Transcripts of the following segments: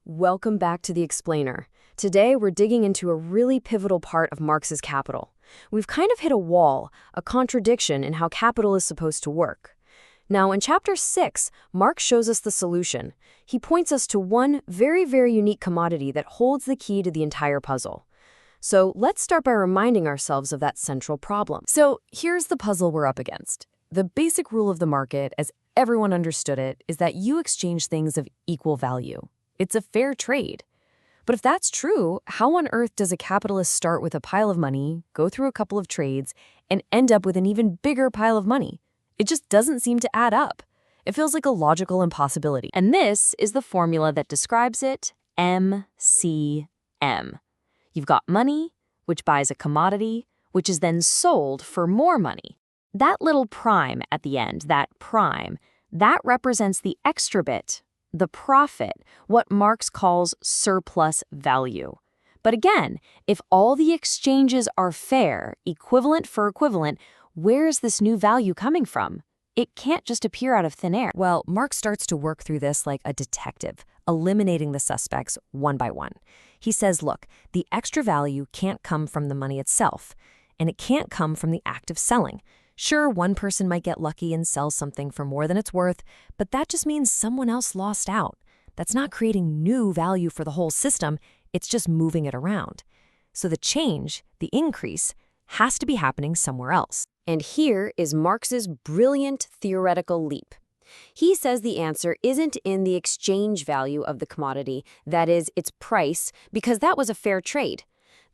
Welcome back to The Explainer. Today, we're digging into a really pivotal part of Marx's Capital. We've kind of hit a wall, a contradiction in how capital is supposed to work. Now, in Chapter 6, Marx shows us the solution. He points us to one very unique commodity that holds the key to the entire puzzle. So let's start by reminding ourselves of that central problem. So here's the puzzle we're up against. The basic rule of the market, as everyone understood it, is that you exchange things of equal value. It's a fair trade. But if that's true, how on earth does a capitalist start with a pile of money, go through a couple of trades, and end up with an even bigger pile of money? It just doesn't seem to add up. It feels like a logical impossibility. And this is the formula that describes it, MCM. You've got money, which buys a commodity, which is then sold for more money. That little prime at the end, that prime, that represents the extra bit, the profit, what Marx calls surplus value. But again, if all the exchanges are fair, equivalent for equivalent, where is this new value coming from? It can't just appear out of thin air. Well, Marx starts to work through this like a detective, eliminating the suspects one by one. He says, look, the extra value can't come from the money itself, and it can't come from the act of selling. Sure, one person might get lucky and sell something for more than it's worth, but that just means someone else lost out. That's not creating new value for the whole system, it's just moving it around. So the change, the increase, has to be happening somewhere else. And here is Marx's brilliant theoretical leap. He says the answer isn't in the exchange value of the commodity, that is, its price, because that was a fair trade.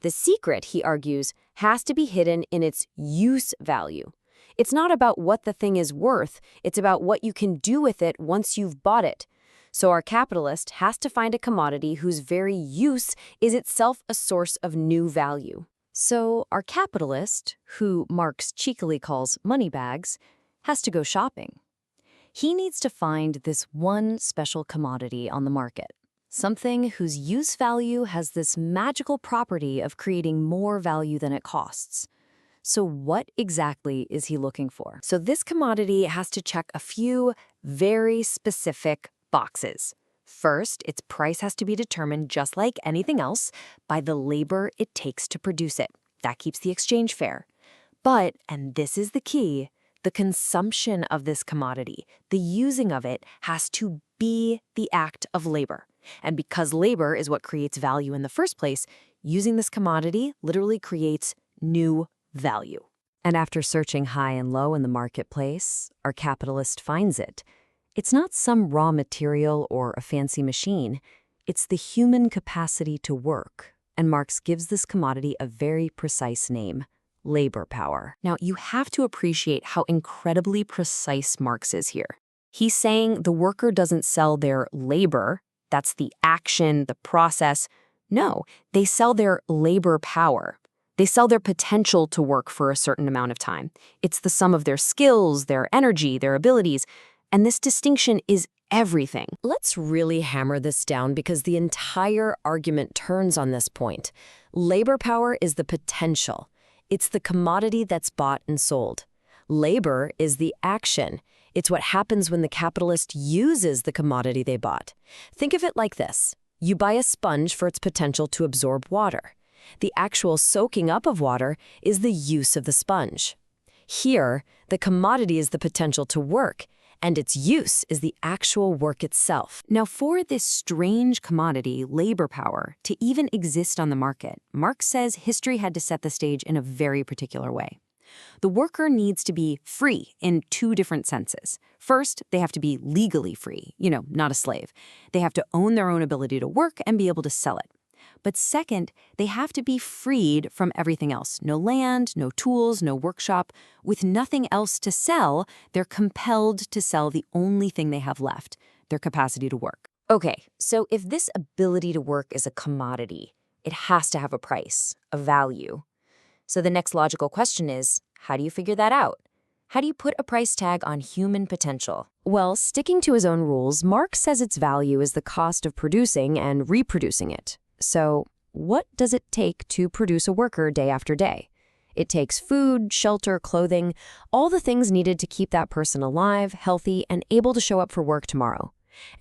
The secret, he argues, has to be hidden in its use value. It's not about what the thing is worth, it's about what you can do with it once you've bought it. So our capitalist has to find a commodity whose very use is itself a source of new value. So our capitalist, who Marx cheekily calls moneybags, has to go shopping. He needs to find this one special commodity on the market, something whose use value has this magical property of creating more value than it costs. So what exactly is he looking for? So this commodity has to check a few very specific boxes. First, its price has to be determined, just like anything else, by the labor it takes to produce it. That keeps the exchange fair. But, and this is the key, the consumption of this commodity, the using of it, has to be the act of labor. And because labor is what creates value in the first place, using this commodity literally creates new value. And after searching high and low in the marketplace, our capitalist finds it. It's not some raw material or a fancy machine. It's the human capacity to work. And Marx gives this commodity a very precise name, labor power. Now, you have to appreciate how incredibly precise Marx is here. He's saying the worker doesn't sell their labor, that's the action, the process. No, they sell their labor power. They sell their potential to work for a certain amount of time. It's the sum of their skills, their energy, their abilities. And this distinction is everything. Let's really hammer this down because the entire argument turns on this point. Labor power is the potential. It's the commodity that's bought and sold. Labor is the action. It's what happens when the capitalist uses the commodity they bought. Think of it like this. You buy a sponge for its potential to absorb water. The actual soaking up of water is the use of the sponge. Here, the commodity is the potential to work, and its use is the actual work itself. Now, for this strange commodity, labor power, to even exist on the market, Marx says history had to set the stage in a very particular way. The worker needs to be free in two different senses. First, they have to be legally free, not a slave. They have to own their own ability to work and be able to sell it. But second, they have to be freed from everything else. No land, no tools, no workshop. With nothing else to sell, they're compelled to sell the only thing they have left, their capacity to work. Okay, so if this ability to work is a commodity, it has to have a price, a value. So the next logical question is, how do you figure that out? How do you put a price tag on human potential? Well, sticking to his own rules, Marx says its value is the cost of producing and reproducing it. So what does it take to produce a worker day after day? It takes food, shelter, clothing, all the things needed to keep that person alive, healthy, and able to show up for work tomorrow.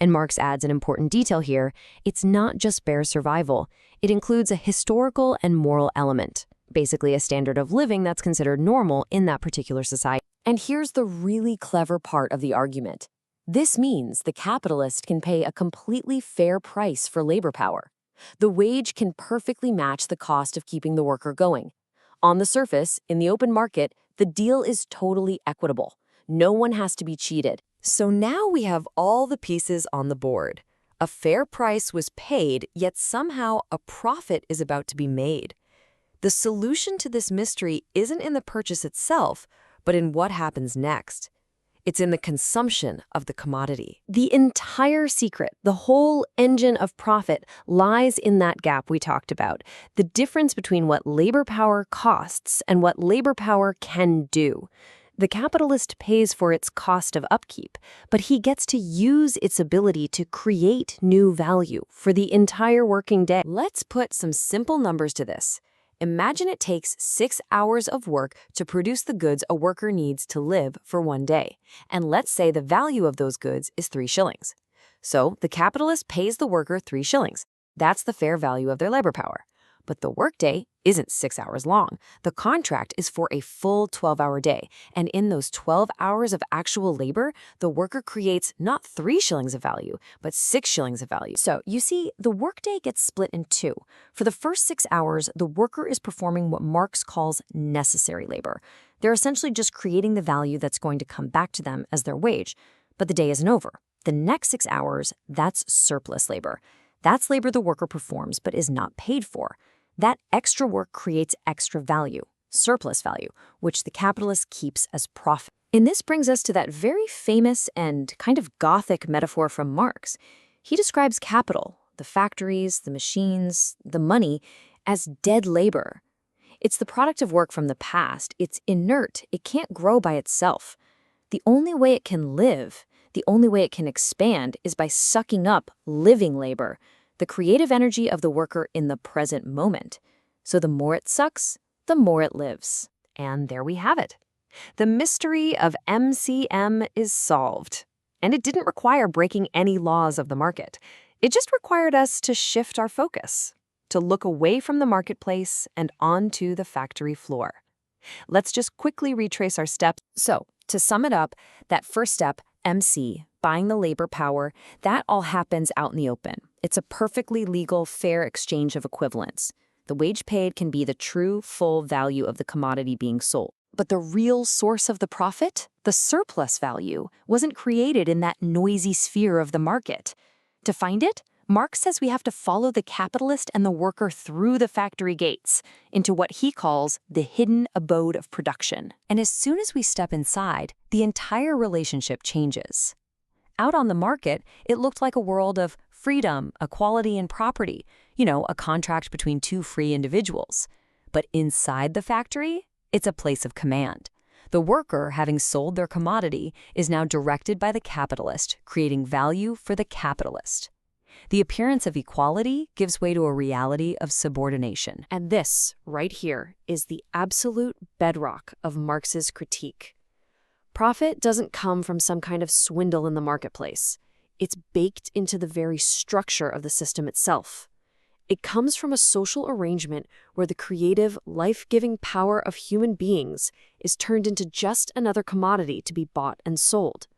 And Marx adds an important detail here. It's not just bare survival. It includes a historical and moral element, basically a standard of living that's considered normal in that particular society. And here's the really clever part of the argument. This means the capitalist can pay a completely fair price for labor power. The wage can perfectly match the cost of keeping the worker going. On the surface, in the open market, the deal is totally equitable. No one has to be cheated. So now we have all the pieces on the board. A fair price was paid, yet somehow a profit is about to be made. The solution to this mystery isn't in the purchase itself, but in what happens next. It's in the consumption of the commodity. The entire secret, the whole engine of profit, lies in that gap we talked about, the difference between what labor power costs and what labor power can do. The capitalist pays for its cost of upkeep, but he gets to use its ability to create new value for the entire working day. Let's put some simple numbers to this. Imagine it takes 6 hours of work to produce the goods a worker needs to live for one day. And let's say the value of those goods is 3 shillings. So the capitalist pays the worker 3 shillings. That's the fair value of their labor power. But the workday isn't 6 hours long. The contract is for a full 12-hour day. And in those 12 hours of actual labor, the worker creates not 3 shillings of value, but 6 shillings of value. So you see, the workday gets split in two. For the first 6 hours, the worker is performing what Marx calls necessary labor. They're essentially just creating the value that's going to come back to them as their wage. But the day isn't over. The next 6 hours, that's surplus labor. That's labor the worker performs but is not paid for. That extra work creates extra value, surplus value, which the capitalist keeps as profit. And this brings us to that very famous and kind of Gothic metaphor from Marx. He describes capital, the factories, the machines, the money, as dead labor. It's the product of work from the past. It's inert. It can't grow by itself. The only way it can live, the only way it can expand, is by sucking up living labor, the creative energy of the worker in the present moment. So the more it sucks, the more it lives. And there we have it. The mystery of MCM is solved. And it didn't require breaking any laws of the market. It just required us to shift our focus, to look away from the marketplace and onto the factory floor. Let's just quickly retrace our steps. So, to sum it up, that first step, MC, buying the labor power, that all happens out in the open. It's a perfectly legal, fair exchange of equivalents. The wage paid can be the true, full value of the commodity being sold. But the real source of the profit, the surplus value, wasn't created in that noisy sphere of the market. To find it, Marx says we have to follow the capitalist and the worker through the factory gates into what he calls the hidden abode of production. And as soon as we step inside, the entire relationship changes. Out on the market, it looked like a world of freedom, equality, and property, a contract between two free individuals. But inside the factory, it's a place of command. The worker, having sold their commodity, is now directed by the capitalist, creating value for the capitalist. The appearance of equality gives way to a reality of subordination. And this, right here, is the absolute bedrock of Marx's critique. Profit doesn't come from some kind of swindle in the marketplace. It's baked into the very structure of the system itself. It comes from a social arrangement where the creative, life-giving power of human beings is turned into just another commodity to be bought and sold.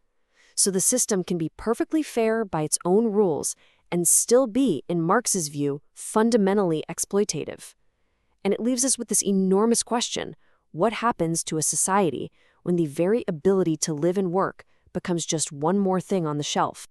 So the system can be perfectly fair by its own rules and still be, in Marx's view, fundamentally exploitative. And it leaves us with this enormous question: what happens to a society when the very ability to live and work becomes just one more thing on the shelf?